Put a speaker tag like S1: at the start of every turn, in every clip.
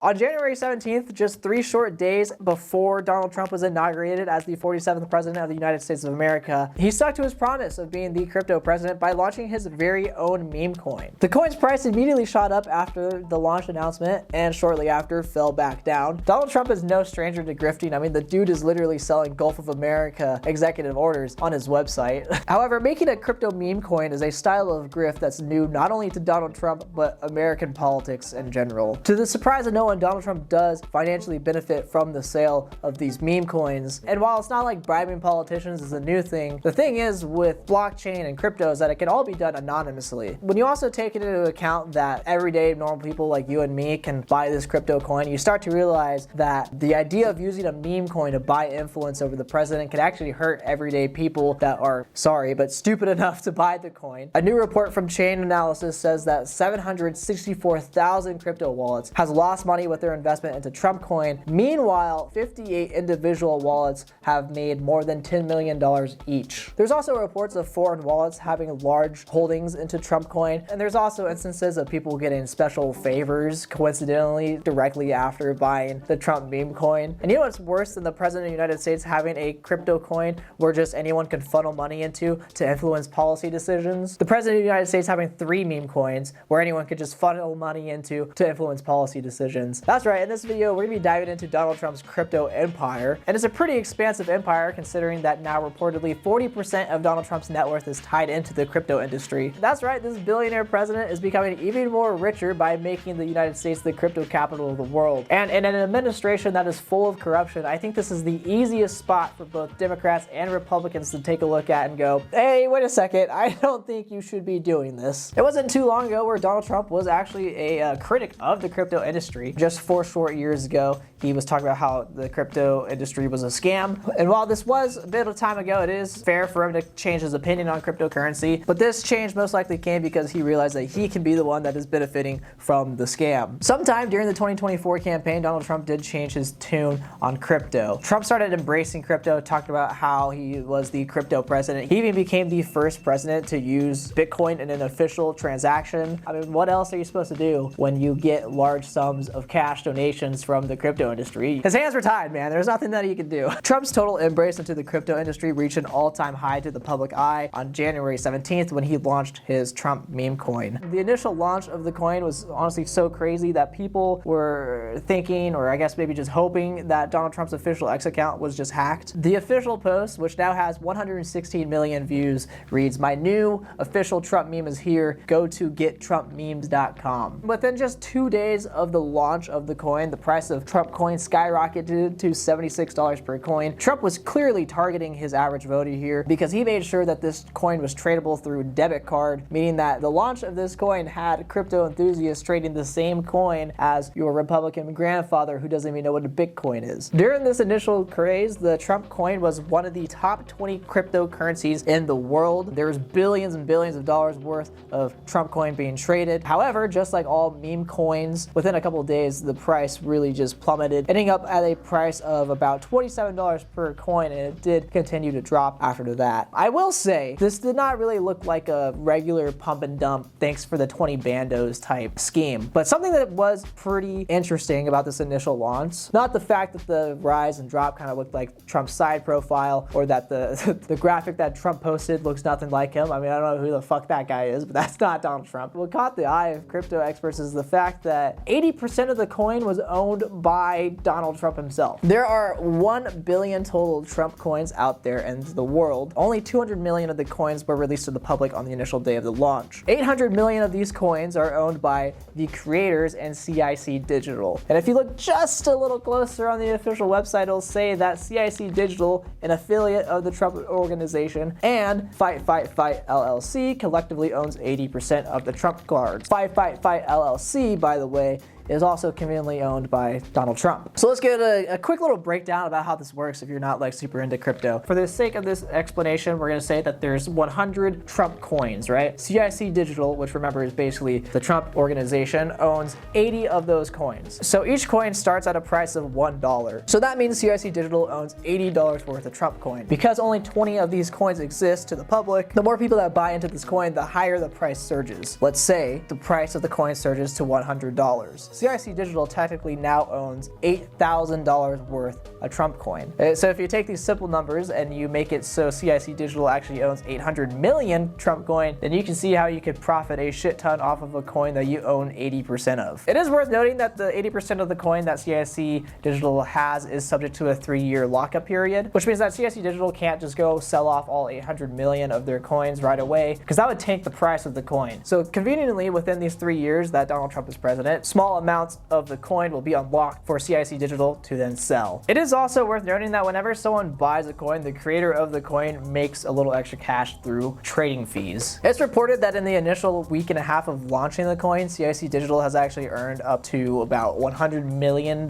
S1: On January 17th, just 3 short days before Donald Trump was inaugurated as the 47th president of the United States of America, he stuck to his promise of being the crypto president by launching his very own meme coin. The coin's price immediately shot up after the launch announcement and shortly after fell back down. Donald Trump is no stranger to grifting. I mean, the dude is literally selling Gulf of America executive orders on his website. However, making a crypto meme coin is a style of grift that's new not only to Donald Trump, but American politics in general. To the surprise of no one, Donald Trump does financially benefit from the sale of these meme coins. And while it's not like bribing politicians is a new thing, the thing is with blockchain and crypto is that it can all be done anonymously. When you also take into account that everyday normal people like you and me can buy this crypto coin, you start to realize that the idea of using a meme coin to buy influence over the president can actually hurt everyday people that are, sorry, but stupid enough to buy the coin. A new report from Chain Analysis says that 764,000 crypto wallets has lost money with their investment into Trumpcoin. Meanwhile, 58 individual wallets have made more than $10 million each. There's also reports of foreign wallets having large holdings into Trumpcoin, and there's also instances of people getting special favors coincidentally directly after buying the Trump meme coin. And you know what's worse than the president of the United States having a crypto coin where just anyone can funnel money into to influence policy decisions? The president of the United States having 3 meme coins where anyone could just funnel money into to influence policy decisions. That's right, in this video we're going to be diving into Donald Trump's crypto empire, and it's a pretty expansive empire considering that now reportedly 40% of Donald Trump's net worth is tied into the crypto industry. That's right, this billionaire president is becoming even more richer by making the United States the crypto capital of the world. And in an administration that is full of corruption, I think this is the easiest spot for both Democrats and Republicans to take a look at and go, hey, wait a second, I don't think you should be doing this. It wasn't too long ago where Donald Trump was actually a critic of the crypto industry. Just 4 short years ago, he was talking about how the crypto industry was a scam. And while this was a bit of time ago, it is fair for him to change his opinion on cryptocurrency. But this change most likely came because he realized that he can be the one that is benefiting from the scam. Sometime during the 2024 campaign, Donald Trump did change his tune on crypto. Trump started embracing crypto, talked about how he was the crypto president. He even became the first president to use Bitcoin in an official transaction. I mean, what else are you supposed to do when you get large sums of cash donations from the crypto industry? His hands were tied, man. There's nothing that he could do. Trump's total embrace into the crypto industry reached an all-time high to the public eye on January 17th when he launched his Trump meme coin. The initial launch of the coin was honestly so crazy that people were thinking, or I guess maybe just hoping, that Donald Trump's official X account was just hacked. The official post, which now has 116 million views, reads, "My new official Trump meme is here. Go to gettrumpmemes.com." Within just 2 days of the launch of the coin, the price of Trump coin skyrocketed to $76 per coin. Trump was clearly targeting his average voter here because he made sure that this coin was tradable through debit card, meaning that the launch of this coin had crypto enthusiasts trading the same coin as your Republican grandfather who doesn't even know what a Bitcoin is. During this initial craze, the Trump coin was one of the top 20 cryptocurrencies in the world. There was billions and billions of dollars worth of Trump coin being traded. However, just like all meme coins, within a couple of days, the price really just plummeted, ending up at a price of about $27 per coin, and it did continue to drop after that. I will say, this did not really look like a regular pump and dump, thanks for the 20 bandos type scheme. But something that was pretty interesting about this initial launch, not the fact that the rise and drop kind of looked like Trump's side profile, or that the graphic that Trump posted looks nothing like him. I mean, I don't know who the fuck that guy is, but that's not Donald Trump. What caught the eye of crypto experts is the fact that 80% of the coin was owned by Donald Trump himself. There are 1 billion total Trump coins out there in the world. Only 200 million of the coins were released to the public on the initial day of the launch. 800 million of these coins are owned by the creators and CIC Digital. And if you look just a little closer on the official website, it'll say that CIC Digital, an affiliate of the Trump organization, and Fight LLC collectively owns 80% of the Trump cards. Fight LLC, by the way, is also conveniently owned by Donald Trump. So let's get a quick little breakdown about how this works if you're not like super into crypto. For the sake of this explanation, we're gonna say that there's 100 Trump coins, right? CIC Digital, which remember is basically the Trump organization, owns 80 of those coins. So each coin starts at a price of $1. So that means CIC Digital owns $80 worth of Trump coin. Because only 20 of these coins exist to the public, the more people that buy into this coin, the higher the price surges. Let's say the price of the coin surges to $100. CIC Digital technically now owns $8,000 worth of Trump coin. So if you take these simple numbers and you make it so CIC Digital actually owns 800 million Trump coin, then you can see how you could profit a shit ton off of a coin that you own 80% of. It is worth noting that the 80% of the coin that CIC Digital has is subject to a 3-year lockup period, which means that CIC Digital can't just go sell off all 800 million of their coins right away, because that would tank the price of the coin. So conveniently, within these 3 years that Donald Trump is president, small amounts of the coin will be unlocked for CIC Digital to then sell. It is also worth noting that whenever someone buys a coin, the creator of the coin makes a little extra cash through trading fees. It's reported that in the initial week and a half of launching the coin, CIC Digital has actually earned up to about $100 million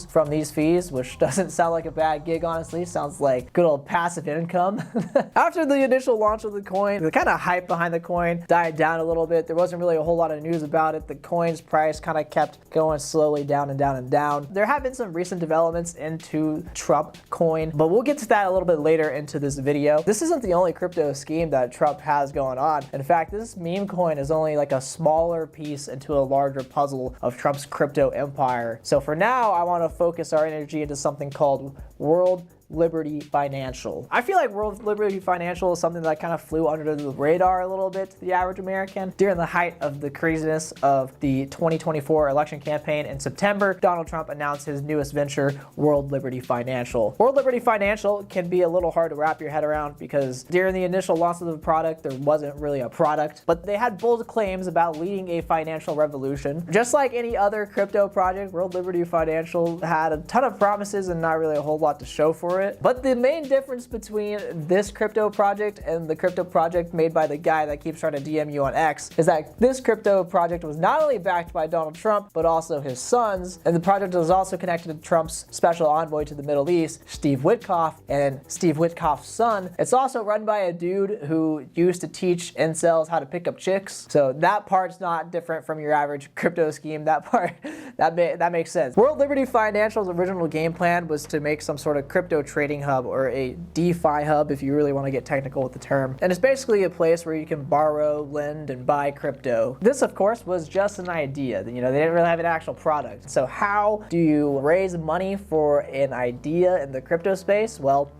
S1: from these fees, which doesn't sound like a bad gig, honestly. Sounds like good old passive income. After the initial launch of the coin, the kind of hype behind the coin died down a little bit. There wasn't really a whole lot of news about it. The coin's price kind of kept going slowly down and down and down. There have been some recent developments into Trumpcoin, but we'll get to that a little bit later into this video. This isn't the only crypto scheme that Trump has going on. In fact, this meme coin is only like a smaller piece into a larger puzzle of Trump's crypto empire. So for now, I want to focus our energy into something called World Liberty Financial. I feel like World Liberty Financial is something that kind of flew under the radar a little bit to the average American. During the height of the craziness of the 2024 election campaign in September, Donald Trump announced his newest venture, World Liberty Financial. World Liberty Financial can be a little hard to wrap your head around because during the initial launch of the product, there wasn't really a product, but they had bold claims about leading a financial revolution. Just like any other crypto project, World Liberty Financial had a ton of promises and not really a whole lot to show for it. But the main difference between this crypto project and the crypto project made by the guy that keeps trying to DM you on X is that this crypto project was not only backed by Donald Trump, but also his sons. And the project was also connected to Trump's special envoy to the Middle East, Steve Witkoff, and Steve Witkoff's son. It's also run by a dude who used to teach incels how to pick up chicks. So that part's not different from your average crypto scheme. That part, that makes sense. World Liberty Financial's original game plan was to make some sort of crypto trading hub, or a DeFi hub if you really want to get technical with the term. And it's basically a place where you can borrow, lend, and buy crypto. This, of course, was just an idea. They didn't really have an actual product. So how do you raise money for an idea in the crypto space? Well,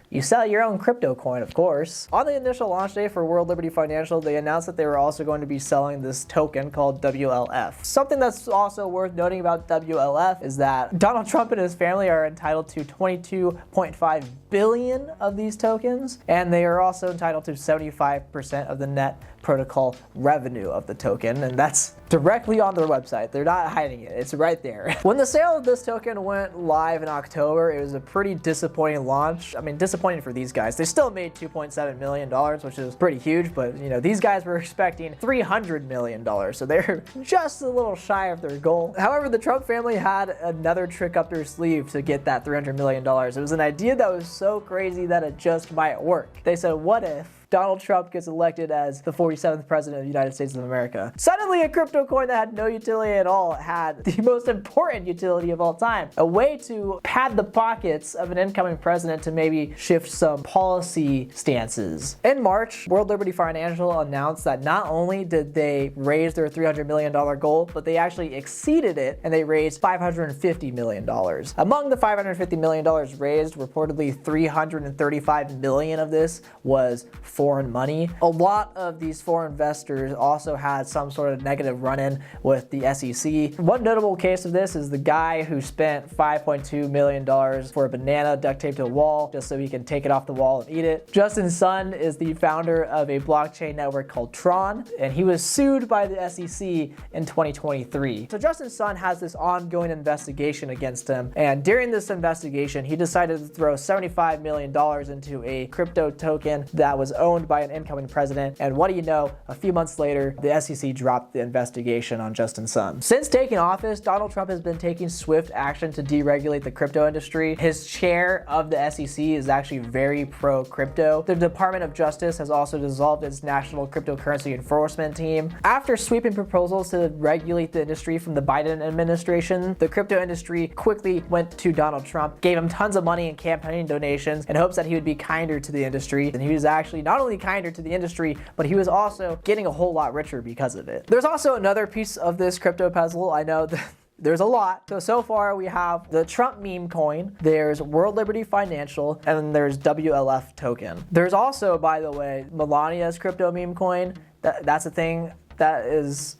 S1: you sell your own crypto coin, of course. On the initial launch day for World Liberty Financial, they announced that they were also going to be selling this token called WLF. Something that's also worth noting about WLF is that Donald Trump and his family are entitled to 22.5 billion of these tokens, and they are also entitled to 75% of the net protocol revenue of the token, and that's directly on their website. They're not hiding it. It's right there. When the sale of this token went live in October, it was a pretty disappointing launch. I mean, disappointing for these guys. They still made $2.7 million, which is pretty huge, but these guys were expecting $300 million, so they're just a little shy of their goal. However, the Trump family had another trick up their sleeve to get that $300 million. It was an idea that was so crazy that it just might work. They said, what if Donald Trump gets elected as the 47th president of the United States of America? Suddenly, a crypto coin that had no utility at all had the most important utility of all time. A way to pad the pockets of an incoming president to maybe shift some policy stances. In March, World Liberty Financial announced that not only did they raise their $300 million goal, but they actually exceeded it and they raised $550 million. Among the $550 million raised, reportedly $335 million of this was foreign money. A lot of these foreign investors also had some sort of negative run-in with the SEC. One notable case of this is the guy who spent $5.2 million for a banana duct taped to a wall just so he can take it off the wall and eat it. Justin Sun is the founder of a blockchain network called Tron, and he was sued by the SEC in 2023. So Justin Sun has this ongoing investigation against him, and during this investigation, he decided to throw $75 million into a crypto token that was owned by an incoming president, and what do you know, a few months later, the SEC dropped the investigation on Justin Sun. Since taking office, Donald Trump has been taking swift action to deregulate the crypto industry. His chair of the SEC is actually very pro-crypto. The Department of Justice has also dissolved its National Cryptocurrency Enforcement Team. After sweeping proposals to regulate the industry from the Biden administration, the crypto industry quickly went to Donald Trump, gave him tons of money and campaign donations in hopes that he would be kinder to the industry, and he was actually not not only kinder to the industry, but he was also getting a whole lot richer because of it. There's also another piece of this crypto puzzle. I know that there's a lot. So far we have the Trump meme coin, there's World Liberty Financial, and then there's WLF Token. There's also, by the way, Melania's crypto meme coin. That's a thing that is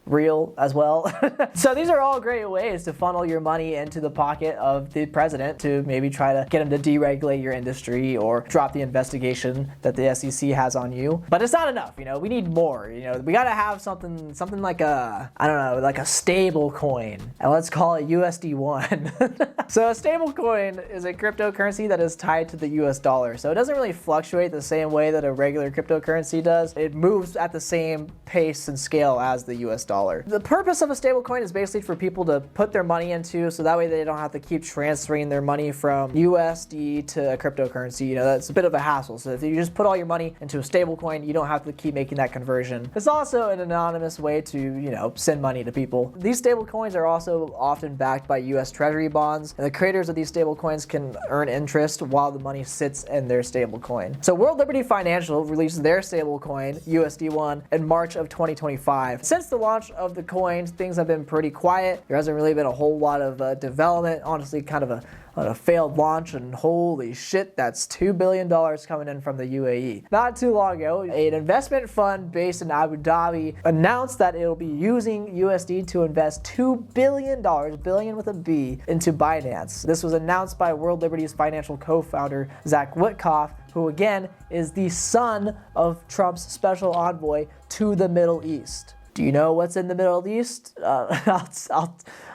S1: real as well. So these are all great ways to funnel your money into the pocket of the president to maybe try to get him to deregulate your industry or drop the investigation that the SEC has on you. But it's not enough, we need more. We gotta have something like a, I don't know, like a stable coin. And let's call it USD1. So a stable coin is a cryptocurrency that is tied to the US dollar. So it doesn't really fluctuate the same way that a regular cryptocurrency does. It moves at the same pace and scale as the US dollar. The purpose of a stablecoin is basically for people to put their money into, so that way they don't have to keep transferring their money from USD to a cryptocurrency. That's a bit of a hassle. So if you just put all your money into a stablecoin, you don't have to keep making that conversion. It's also an anonymous way to, send money to people. These stablecoins are also often backed by US Treasury bonds, and the creators of these stablecoins can earn interest while the money sits in their stablecoin. So World Liberty Financial released their stablecoin, USD1, in March of 2025. Since the launch of the coins, things have been pretty quiet. There hasn't really been a whole lot of development. Honestly, kind of a failed launch, and holy shit, that's $2 billion coming in from the UAE. Not too long ago, an investment fund based in Abu Dhabi announced that it'll be using USD to invest $2 billion, billion with a B, into Binance. This was announced by World Liberty's financial co-founder, Zach Witkoff, who again is the son of Trump's special envoy to the Middle East. Do you know what's in the Middle East?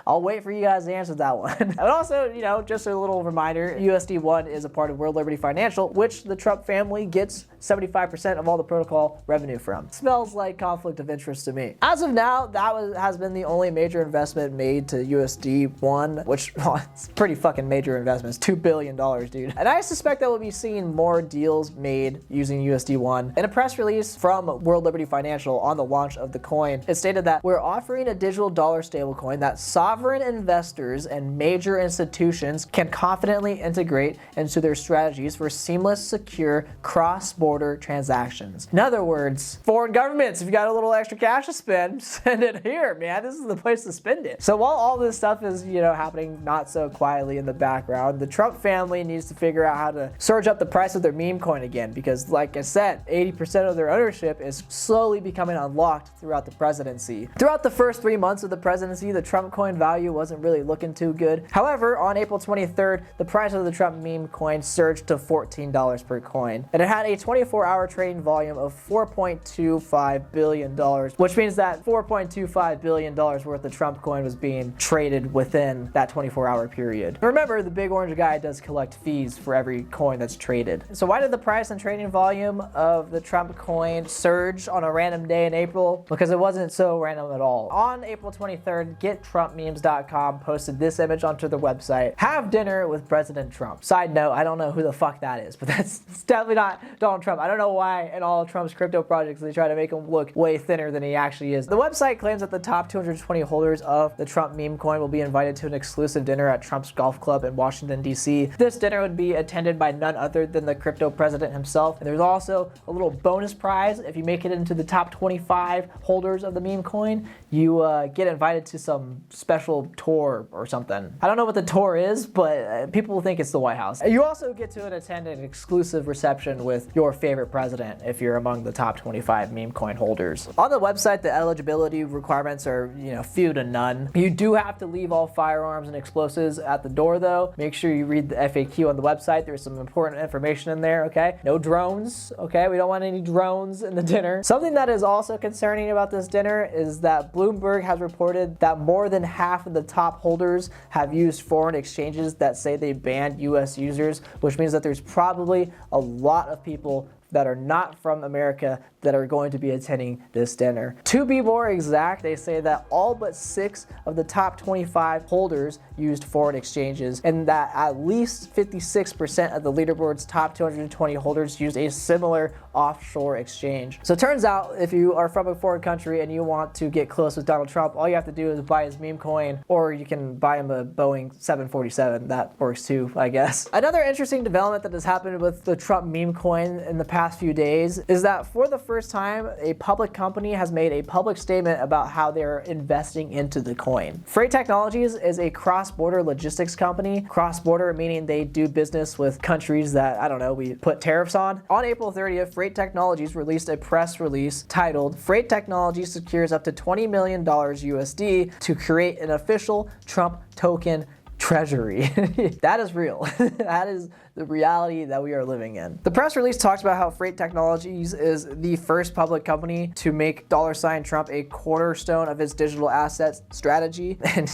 S1: I'll wait for you guys to answer that one. And also, just a little reminder, USD1 is a part of World Liberty Financial, which the Trump family gets 75% of all the protocol revenue from. Smells like conflict of interest to me. As of now, has been the only major investment made to USD1, which it's pretty fucking major investment. It's $2 billion, dude. And I suspect that we'll be seeing more deals made using USD1. In a press release from World Liberty Financial on the launch of the coin, it stated that we're offering a digital dollar stablecoin that sovereign investors and major institutions can confidently integrate into their strategies for seamless, secure, cross-border transactions. In other words, foreign governments, if you got a little extra cash to spend, send it here, man. This is the place to spend it. So while all this stuff is, happening not so quietly in the background, the Trump family needs to figure out how to surge up the price of their meme coin again, because like I said, 80% of their ownership is slowly becoming unlocked throughout the presidency. Throughout the first 3 months of the presidency, the Trump coin value wasn't really looking too good. However, on April 23rd, the price of the Trump meme coin surged to $14 per coin, and it had a 24-hour trading volume of $4.25 billion, which means that $4.25 billion worth of Trump coin was being traded within that 24-hour period. Remember, the big orange guy does collect fees for every coin that's traded. So why did the price and trading volume of the Trump coin surge on a random day in April? Because it wasn't so random at all. On April 23rd, GetTrumpMemes.com posted this image onto their website. Have dinner with President Trump. Side note, I don't know who the fuck that is, but it's definitely not Donald Trump. I don't know why in all of Trump's crypto projects they try to make him look way thinner than he actually is. The website claims that the top 220 holders of the Trump meme coin will be invited to an exclusive dinner at Trump's golf club in Washington, D.C. This dinner would be attended by none other than the crypto president himself. And there's also a little bonus prize. If you make it into the top 25 holders of the meme coin, you get invited to some special tour or something. I don't know what the tour is, but people think it's the White House. You also get to attend an exclusive reception with your favorite president if you're among the top 25 meme coin holders. On the website, the eligibility requirements are, few to none. You do have to leave all firearms and explosives at the door though. Make sure you read the FAQ on the website. There's some important information in there, okay? No drones, okay? We don't want any drones in the dinner. Something that is also concerning about this dinner is that Bloomberg has reported that more than half of the top holders have used foreign exchanges that say they banned US users, which means that there's probably a lot of people that are not from America that are going to be attending this dinner. To be more exact, they say that all but 6 of the top 25 holders used foreign exchanges, and that at least 56% of the leaderboard's top 220 holders used a similar offshore exchange. So it turns out if you are from a foreign country and you want to get close with Donald Trump, all you have to do is buy his meme coin, or you can buy him a Boeing 747. That works too, I guess. Another interesting development that has happened with the Trump meme coin in the past past few days is that for the first time, a public company has made a public statement about how they're investing into the coin. Freight Technologies is a cross-border logistics company. Cross-border meaning they do business with countries that, I don't know, we put tariffs on. On April 30th, Freight Technologies released a press release titled, "Freight Technologies secures up to $20 million USD to create an official Trump token treasury." That is real. That is the reality that we are living in. The press release talks about how Freight Technologies is the first public company to make $Trump a cornerstone of its digital assets strategy, and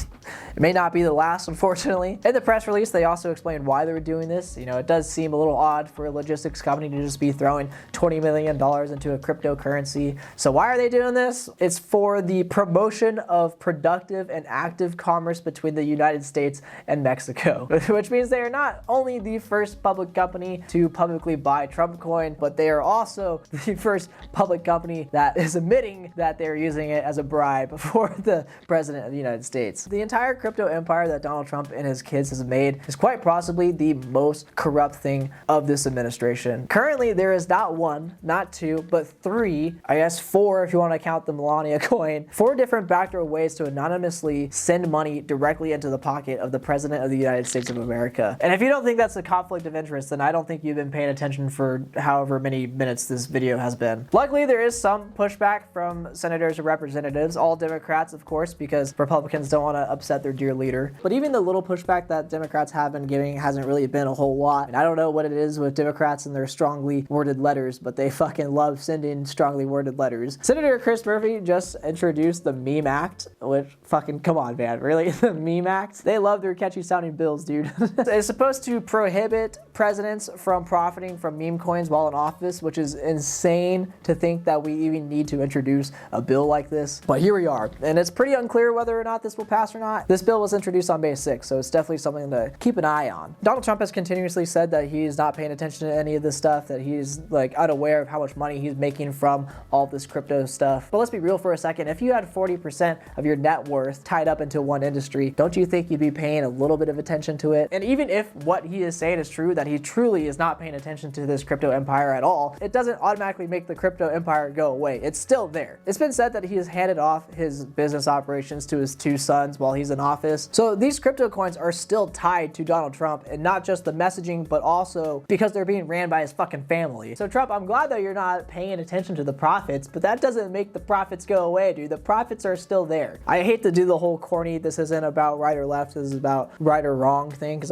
S1: it may not be the last, unfortunately. In the press release, they also explained why they were doing this. You know, it does seem a little odd for a logistics company to just be throwing $20 million into a cryptocurrency. So why are they doing this? It's for the promotion of productive and active commerce between the United States and Mexico, which means they are not only the first public company to publicly buy Trumpcoin, but they are also the first public company that is admitting that they're using it as a bribe for the president of the United States. The entire crypto empire that Donald Trump and his kids has made is quite possibly the most corrupt thing of this administration. Currently, there is not one, not two, but three, I guess four if you want to count the Melania coin, 4 different backdoor ways to anonymously send money directly into the pocket of the president of the United States of America. And if you don't think that's a conflict of interest, then I don't think you've been paying attention for however many minutes this video has been. Luckily, there is some pushback from senators or representatives, all Democrats, of course, because Republicans don't want to upset their dear leader. But even the little pushback that Democrats have been giving hasn't really been a whole lot. And I don't know what it is with Democrats and their strongly worded letters, but they fucking love sending strongly worded letters. Senator Chris Murphy just introduced the Meme Act, which fucking, come on, man, really? The Meme Act? They love their catchy sounding bills, dude. It's supposed to prohibit presidents from profiting from meme coins while in office, which is insane to think that we even need to introduce a bill like this. But here we are, and it's pretty unclear whether or not this will pass or not. This bill was introduced on May 6th, so it's definitely something to keep an eye on. Donald Trump has continuously said that he's not paying attention to any of this stuff, that he's like unaware of how much money he's making from all this crypto stuff. But let's be real for a second. If you had 40% of your net worth tied up into one industry, don't you think you'd be paying a little bit of attention to it? And even if what he is saying is true, that he truly is not paying attention to this crypto empire at all, it doesn't automatically make the crypto empire go away. It's still there. It's been said that he has handed off his business operations to his 2 sons while he's in office. So these crypto coins are still tied to Donald Trump, and not just the messaging, but also because they're being ran by his fucking family. So Trump, I'm glad that you're not paying attention to the profits, but that doesn't make the profits go away, dude. The profits are still there. I hate to do the whole corny, this isn't about right or left, this is about right or wrong thing, because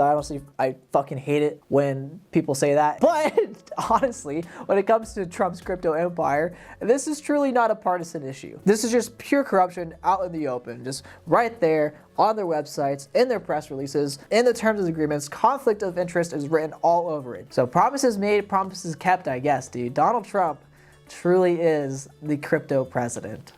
S1: I fucking hate it when people say that. But honestly, when it comes to Trump's crypto empire, this is truly not a partisan issue. This is just pure corruption out in the open, just right there on their websites, in their press releases, in the terms of agreements. Conflict of interest is written all over it. So promises made, promises kept, I guess, dude. Donald Trump truly is the crypto president.